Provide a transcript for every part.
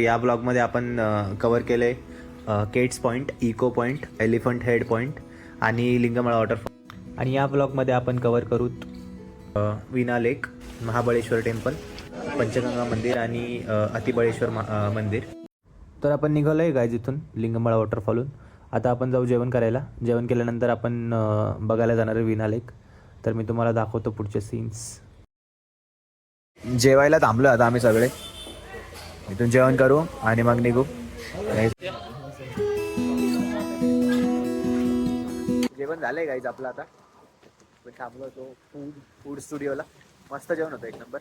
या ब्लॉगमध्ये आपण कवर केले Kate's point, echo point, elephant head point आणि लिंगमळा वॉटरफॉल. आणि या ब्लॉगमध्ये आपण कवर करू विना लेक, महाबळेश्वर टेम्पल, पंचगंगा मंदिर आणि अतिबळेश्वर मंदिर. तर आपण निघालो आहे गाईज इथून लिंगमळा वॉटरफॉलहून. आता आपण जाऊ जेवण करायला. जेवण केल्यानंतर आपण बघायला जाणार आहे विना लेक. तर मी तुम्हाला दाखवतो पुढचे सीन्स. जेवायला थांबलो आता आम्ही सगळे. इथून जेवण करू आणि मग निघू. जेवण झालंय गाईज आपलं आता. थांबलो होतो फूड स्टुडिओला. मस्त जेवण होतं, एक नंबर.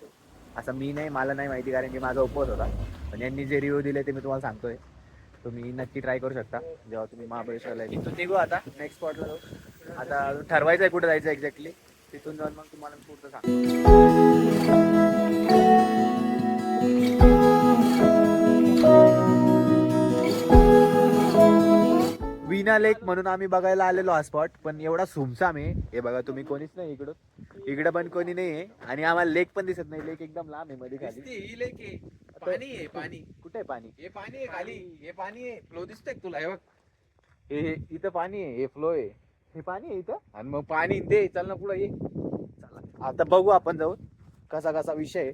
असं मी नाही, मला नाही माहिती कारण की माझा उपवास होता. पण यांनी जे रिव्ह्यू दिले ते मी तुम्हाला सांगतोय. तुम्ही नक्की ट्राय करू शकता जेव्हा तुम्ही महाबळेश्वरला. इथून निघू आता नेक्स्ट स्पॉटला जाऊ. आता ठरवायचं आहे कुठं जायचं एक्झॅक्टली. तिथून जाऊन मग तुम्हाला पुढचं सांगतो. विना लेक म्हणून आम्ही बघायला आलेलो हा स्पॉट. पण एवढा सुमसाम आहे. हे बघा तुम्ही, कोणीच नाही इकडं पण कोणी नाही आहे. आणि आम्हाला लेक पण दिसत नाही. लेक एकदम लांब आहे मध्ये खाली. ही लेक आहे. पाणी आहे, पाणी. कुठे आहे पाणी? हे पाणी आहे खाली. हे पाणी आहे. फ्लो दिसतंय का तुला? हे बघ. हे इथं पाणी आहे, हे फ्लो आहे. हे पाणी आहे इथं. आणि मग पाणी दे, चल ना पुढे ये. चला आता बघू आपण जाऊन कसा कसा विषय आहे.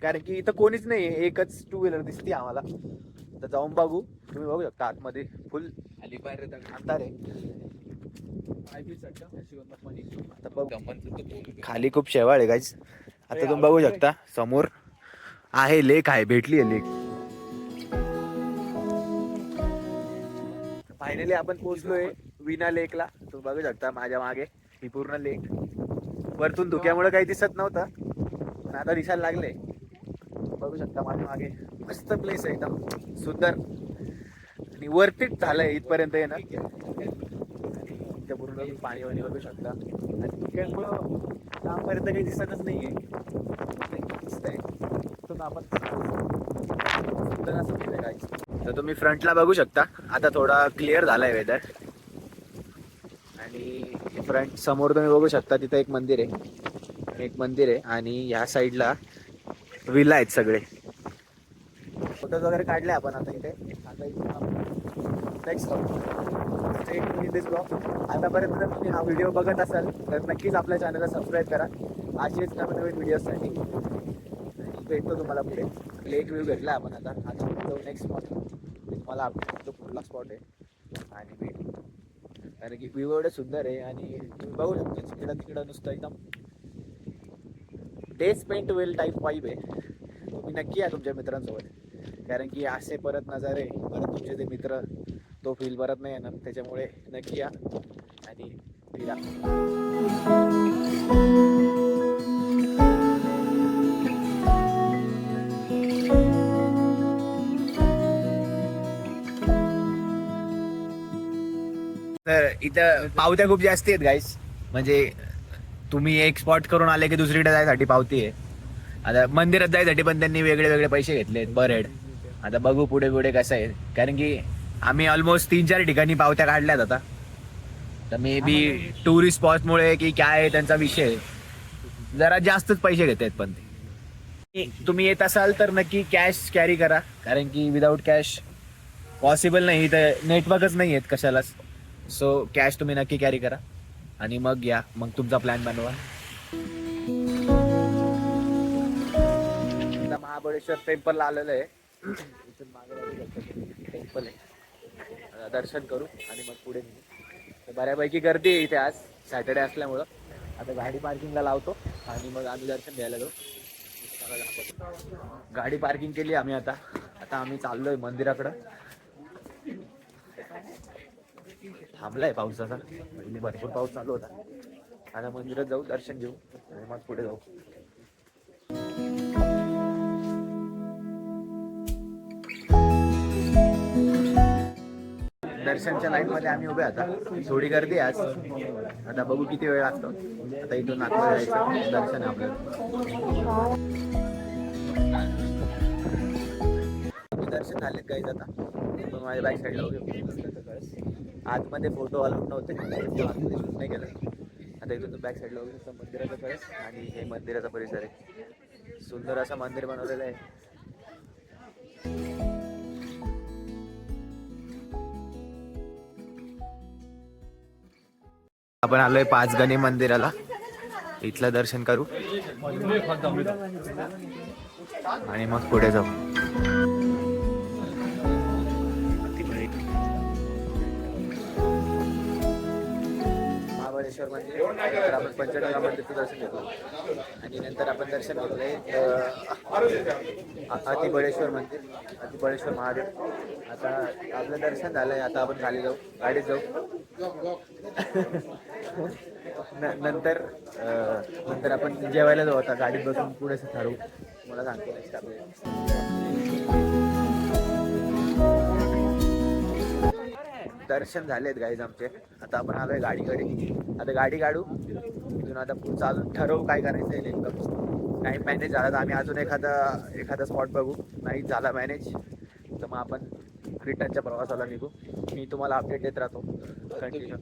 कारण की इथं कोणीच नाही आहे, एकच टू व्हीलर दिसते आम्हाला. तर जाऊन बघू. तुम्ही बघू शकता आतमध्ये फुल खाली बाहेर अंधार आहे. आता बघू. खाली खूप शेवाळ आहे गाईज. आता तुम्ही बघू शकता समोर आहे लेक, आहे भेटली आहे लेक. फायनली आपण पोहोचलोय विना लेकला. तुम्ही बघू शकता माझ्या मागे ही पूर्ण लेक. वरतून धुक्यामुळे काही दिसत नव्हतं पण आता दिसायला लागले. बघू शकता माझ्या मागे मस्त प्लेस आहे, एकदम सुंदर आणि वरतीच झालंय इथपर्यंत येणं. पूर्ण पाणी वाणी बघू शकता. आणि धुक्यामुळं लांबपर्यंत काही दिसतच नाहीये. दिसतंय आपण सुंदर असं दिसतंय काय. तर तुम्ही फ्रंटला बघू शकता. आता थोडा क्लिअर झालाय वेदर. आणि फ्रंट समोर तुम्ही बघू शकता तिथं एक मंदिर आहे. आणि ह्या साईडला विला आहेत सगळे. फोटोज वगैरे काढले आपण आता इथे. आता नेक्स्ट दिस ब्लॉग. आतापर्यंत जर तुम्ही हा व्हिडिओ बघत असाल तर नक्कीच आपल्या चॅनलला सबस्क्राईब करा असेच नवीन नवीन व्हिडिओसाठी. भेटतो तुम्हाला पुढे. लेक व्ह्यू घेतला आपण आता जाऊ नेक्स्ट स्पॉट. तुम्हाला तो पुढला स्पॉट आहे आणि भेट. कारण की व्ह्यू एवढं सुंदर आहे आणि तुम्ही बघू शकता तिकडं नुसतं एकदम डे स्पेंट वेल टाईप वाईब आहे. तुम्ही नक्की या तुमच्या मित्रांसोबत. कारण की असे परत नजारे, परत तुमचे ते मित्र, तो फील परत नाही येणार. त्याच्यामुळे नक्की या आणि फिरा. तर इथं पावत्या खूप जास्त आहेत गाईस. म्हणजे तुम्ही एक स्पॉट करून आले की दुसरीकडे जायसाठी पावती आहे. आता मंदिरात जायसाठी पण त्यांनी वेगळे वेगळे पैसे घेतलेत पर हेड. आता बघू पुढे पुढे कसं आहे. कारण की आम्ही ऑलमोस्ट 3-4 ठिकाणी पावत्या काढल्यात आता. तर मे बी टुरिस्ट स्पॉटमुळे की काय आहे त्यांचा विषय, जरा जास्तच पैसे घेतात. पण ते तुम्ही येत असाल तर नक्की कॅश कॅरी करा. कारण की विदाऊट कॅश पॉसिबल नाही. तर नेटवर्कच नाही आहेत कशालाच. सो कॅश तुम्ही नक्की कॅरी करा आणि मग या, मग तुमचा प्लॅन बनवा. महाबळेश्वर टेम्पलला आलेलं आहे. इथून मागे टेम्पल आहे. दर्शन करू आणि मग पुढे निघू. बऱ्यापैकी गर्दी आहे इथे आज सॅटर्डे असल्यामुळं. आता गाडी पार्किंगला लावतो आणि मग आम्ही दर्शन घ्यायला जाऊ. गाडी पार्किंग केली आम्ही. आता आम्ही चाललोय मंदिराकडं. थांबलाय पावसाचा. पहिले भरपूर पाऊस चालू होता. आता मंदिरात जाऊ, दर्शन घेऊ आणि मग पुढे जाऊ. दर्शनच्या लाईन मध्ये आम्ही उभे. आता थोडी गर्दी आज. आता बघू किती वेळ लागतो. आता इथून आतमध्ये जायचं, दर्शन आहे आपल्याला. दर्शन झालेत काही आता. माझ्या बॅक साईडला वगैरे आतमध्ये फोटो अलाउड नव्हते, शूट नाही केलं. आता इथून बॅक साईडला वगैरे मंदिराचा कळस आणि हे मंदिराचा परिसर आहे. सुंदर असं मंदिर बनवलेलं आहे. आपण आलोय पाचगणी मंदिराला. इथलं दर्शन करू आणि मग पुढे जाऊ. महाबळेश्वर मंदिर, नंतर आपण पंचगंगा मंदिरचं दर्शन घेतो आणि नंतर आपण दर्शन घेतलंय अतिबळेश्वर मंदिर, अतिबळेश्वर महादेव. आता आपलं दर्शन झालंय, आता आपण खाली जाऊ, गाडीत जाऊ. नंतर नंतर आपण जेवायला जाऊ. आता गाडीत बसून पुढे ठरवू. मला सांगतो नेक्स्ट आपले. दर्शन झालेत गाईज आमचे. आता आपण आलोय गाडीकडे. आता गाडी काढू तिथून. आता पुढचं अजून ठरवू काय करायचं आहे नेमकं. टाईम मॅनेज झाला तर आम्ही अजून एखादा स्पॉट बघू. नाही झाला मॅनेज तर मग आपण रिटर्नच्या प्रवासाला निघू. मी तुम्हाला अपडेट देत राहतो कंटिन्यू.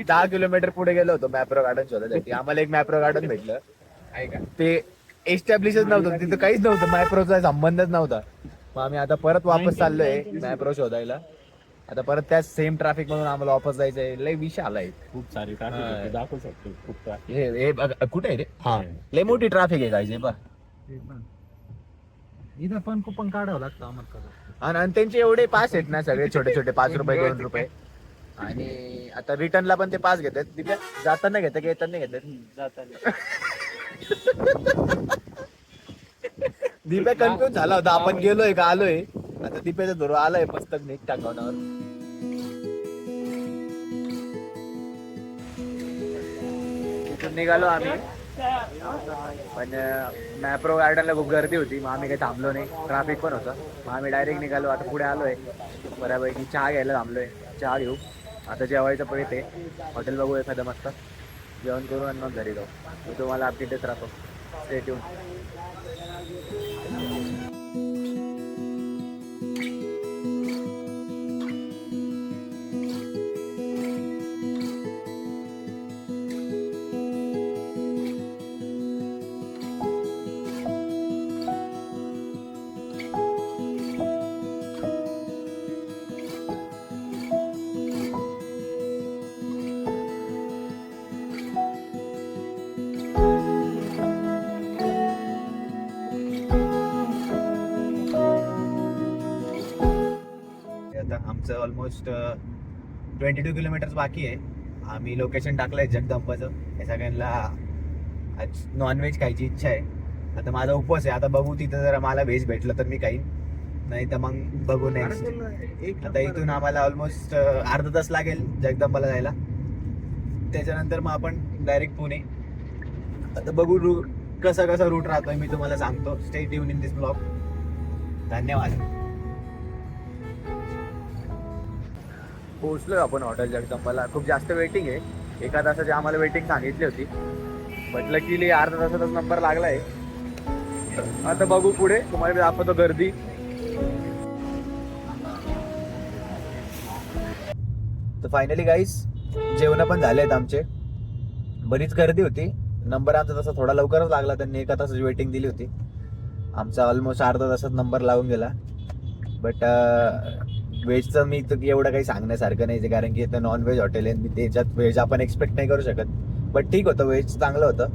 10 किलोमीटर पुढे गेलो होतो मॅप्रो गार्डन शोधायसाठी. आम्हाला एक मॅप्रो गार्डन भेटलं. ते एस्टॅब्लिशच नव्हतं, तिथं काहीच नव्हतं, मॅप्रोचा संबंधच नव्हता. मग आम्ही आता परत वापस चाललोय मॅप्रो शोधायला. आता परत त्याच सेम ट्रॅफिक मधून आम्हाला वापस जायचंय. लय विषय आलाय. खूप सारी ट्रॅफिक दाखवू शकतो. खूप traffic. हे कुठे आहे रे? हा, लय मोठी ट्रॅफिक आहे गायचे बा. इथं पण कुपन काढावं लागतं आम्हाला. आणि त्यांचे एवढे पास आहेत ना सगळे छोटे छोटे, 5 रुपये 2 रुपये. आणि आता रिटर्नला पण ते पास घेतात. तिथे जाताना घेतात की येताना घेतात? जाताना. दीपा कन्फ्युज झाला होता, आपण गेलोय का आलोय. आता दीपेचा धोरो आलाय पुस्तक नीट टाकवण्यावर. तिथून निघालो आम्ही, पण मॅप्रो गार्डनला खूप गर्दी होती. मग आम्ही काही थांबलो नाही, ट्रॅफिक पण होतं. मग आम्ही डायरेक्ट निघालो. आता पुढे आलोय बऱ्यापैकी. चहा घ्यायला थांबलोय, चहा घेऊ. आता जेवायचं पण येते. हॉटेल बघू एखादं मस्त, जेवण करू आणि मग घरी जाऊ. मी तुम्हाला अपडेटच राहतो. Stay tune. आमचं ऑलमोस्ट 22 किलोमीटर बाकी आहे. आम्ही लोकेशन टाकलंय जगदंबाचं. हे सगळ्यांना आज नॉनव्हेज खायची इच्छा आहे. आता माझा उपवास आहे. आता बघू, तिथं जरा मला व्हेज भेटलं तर मी खाईन, नाही तर मग बघू नेक्स्ट. आता इथून आम्हाला ऑलमोस्ट अर्धा तास लागेल जगदंबाला जायला. त्याच्यानंतर मग आपण डायरेक्ट पुणे. आता बघू कसा रूट राहतोय, मी तुम्हाला सांगतो. Stay tune in this blog. धन्यवाद. पोहोचलोय आपण हॉटेल जगदंबाला. खूप जास्त वेटिंग आहे. 1 तासाची आम्हाला वेटिंग सांगितली होती, बट लकीली अर्धा तासाचाच नंबर लागलाय. आता बघू पुढे, तुम्हाला दाखवतो गर्दी. तर फायनली गाईस जेवण पण झाले आहेत आमचे. बरीच गर्दी होती. नंबर आमचा तसा थोडा लवकरच लागला. त्यांनी 1 तासाची वेटिंग दिली होती. आमचा ऑलमोस्ट अर्धा तासात नंबर लागून गेला. बट व्हेजचं मी तर एवढं काही सांगण्यासारखं नाही, कारण की इथं नॉनव्हेज हॉटेल आहे. त्याच्यात व्हेज आपण एक्सपेक्ट नाही करू शकत. बट ठीक होतं, व्हेज चांगलं होतं.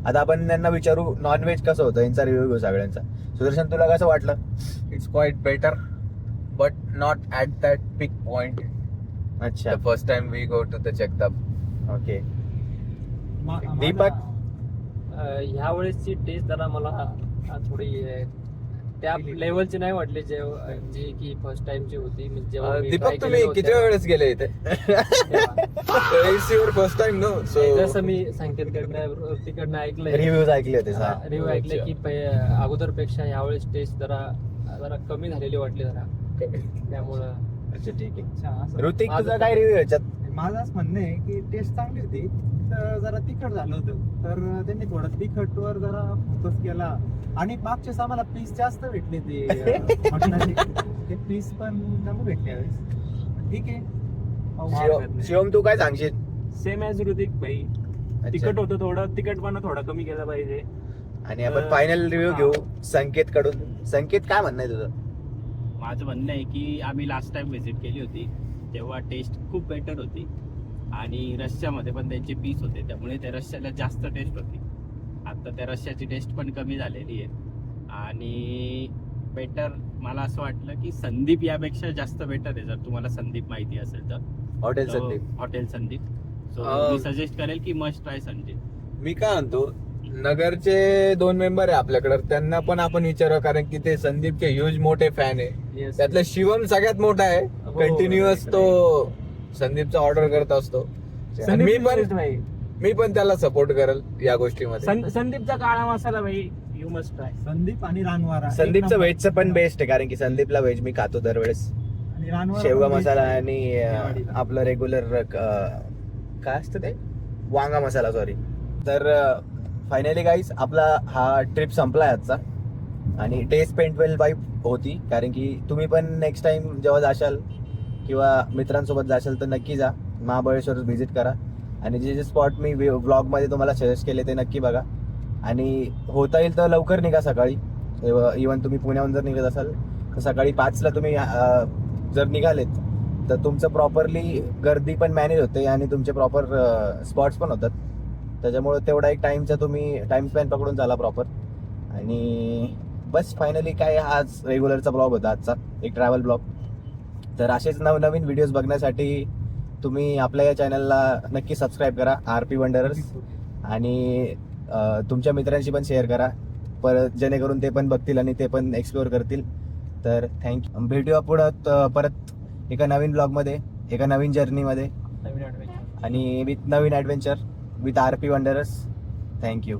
आता आपण त्यांना विचारू नॉनव्हेज कसं होतं, यांचा रिव्ह्यू घेऊ सगळ्यांचा. सुदर्शन, तुला कसं वाटलं? It's quite better but not at that peak point. अच्छा, the first time we go to the Jagdamb. Okay. Deepak, ह्या वेळेसची टेस्ट जरा मला थोडी त्या लेवलची नाही वाटली, जी की फर्स्ट टाइमची होती. जेव्हा मी try दीपक, तुम्ही केलेलं किती होतं, वेळेस गेले इथे? It's your first time no? So जसं मी संकेतकडनं ऐकलंय, रिव्ह्यूज ऐकले होते. रिव्ह्यू ऐकले की अगोदरपेक्षा यावेळेस टेस्ट जरा कमी झालेली वाटली जरा. त्यामुळं अच्छा, ठीक आहे. ऋतिक, तुझा काय रिव्ह्यू याच्यात? माझं असं म्हणणं आहे की टेस्ट चांगली होती, तर जरा तिखट झालं होतं. तर त्यांनी थोडं तिखटवर जरा फोकस केला. आणि मागच्याच आम्हाला पीस जास्त भेटले ते मटणाचे. ते पीस पण कमी भेटले यावेळेस. ठीक आहे पाहू हरकत नाही. शिवम तू काय सांगशील? सेम ॲज ऋतिक भाई. तिखट होतं थोडं, तिखटपणा थोडा कमी केला पाहिजे. आणि आपण फायनल रिव्ह्यू घेऊ संकेत कडून. संकेत काय म्हणणं आहे तुझं? माझं म्हणणं आहे की आम्ही लास्ट टाइम व्हिजिट केली होती तेव्हा टेस्ट खूप बेटर होती आणि रश्श्यामध्ये पण त्यांचे पीस होते, त्यामुळे त्या रश्श्याला जास्त टेस्ट होती. आता त्या रश्श्याची टेस्ट पण कमी झालेली आहे आणि बेटर मला असं वाटलं की संदीप यापेक्षा जास्त बेटर आहे. जर तुम्हाला संदीप माहिती असेल तर hotel Sandeep. Hotel Sandeep. So मी सजेस्ट करेल की मस्ट ट्राय संदीप. मी काय म्हणतो, नगरचे 2 मेंबर आहे आपल्याकडे, त्यांना पण आपण विचारू, कारण की ते संदीपचे ह्यूज मोठे फॅन आहे. Yes. त्यातला शिवम सगळ्यात मोठा आहे. हो, कंटिन्युअस तो संदीपचा ऑर्डर करत असतो. आणि मी पण त्याला सपोर्ट करेल या गोष्टीमध्ये. संदीपचा काळा मसाला भाई, यू मस्ट ट्राय. संदीप आणि रानवारा संदीपचं एक नंबर. व्हेजचं पण बेस्ट आहे, कारण की संदीपला व्हेज मी खातो दरवेळेस. आणि रानवारा शेवगा पण मसाला best आहे. आणि दिवाळीला. आपलं रेग्युलर काय असतं ते, वांगा मसाला, सॉरी. तर फायनली गाईज आपला हा ट्रिप संपलाय आजचा. आणि टेस्ट पेंट वेल वाईफ होती, कारण की तुम्ही पण नेक्स्ट टाइम जेव्हा जाशाल किंवा मित्रांसोबत जाशाल तर नक्की जा, महाबळेश्वर व्हिजिट करा. आणि जे जे स्पॉट मी व्लॉगमध्ये तुम्हाला सजेस्ट केले ते नक्की बघा. आणि होता येईल तर लवकर निघा सकाळी. इवन तुम्ही पुण्याहून जर निघत असाल तर सकाळी 5ला तुम्ही जर निघालेत तर तुमचं प्रॉपरली गर्दी पण मॅनेज होते आणि तुमचे प्रॉपर स्पॉट्स पण होतात. त्याच्यामुळे तेवढा एक तुम्ही टाइम स्पॅन पकडून चाला प्रॉपर. आणि बस फायनली काय, आज रेग्युलरचा ब्लॉग होता आजचा, एक ट्रॅव्हल ब्लॉग. तर असेच नवनवीन व्हिडिओज बघण्यासाठी तुम्ही आपल्या या चॅनलला नक्की सबस्क्राईब करा, RP वंडरर्स. आणि तुमच्या मित्रांशी पण शेअर करा, परत जेणेकरून ते पण बघतील आणि ते पण एक्सप्लोअर करतील. तर थँक्यू. भेटूया पुढं परत एका नवीन ब्लॉगमध्ये, एका नवीन जर्नीमध्ये नवीन adventure. आणि विथ नवीन adventure with RP wanderers. Thank you.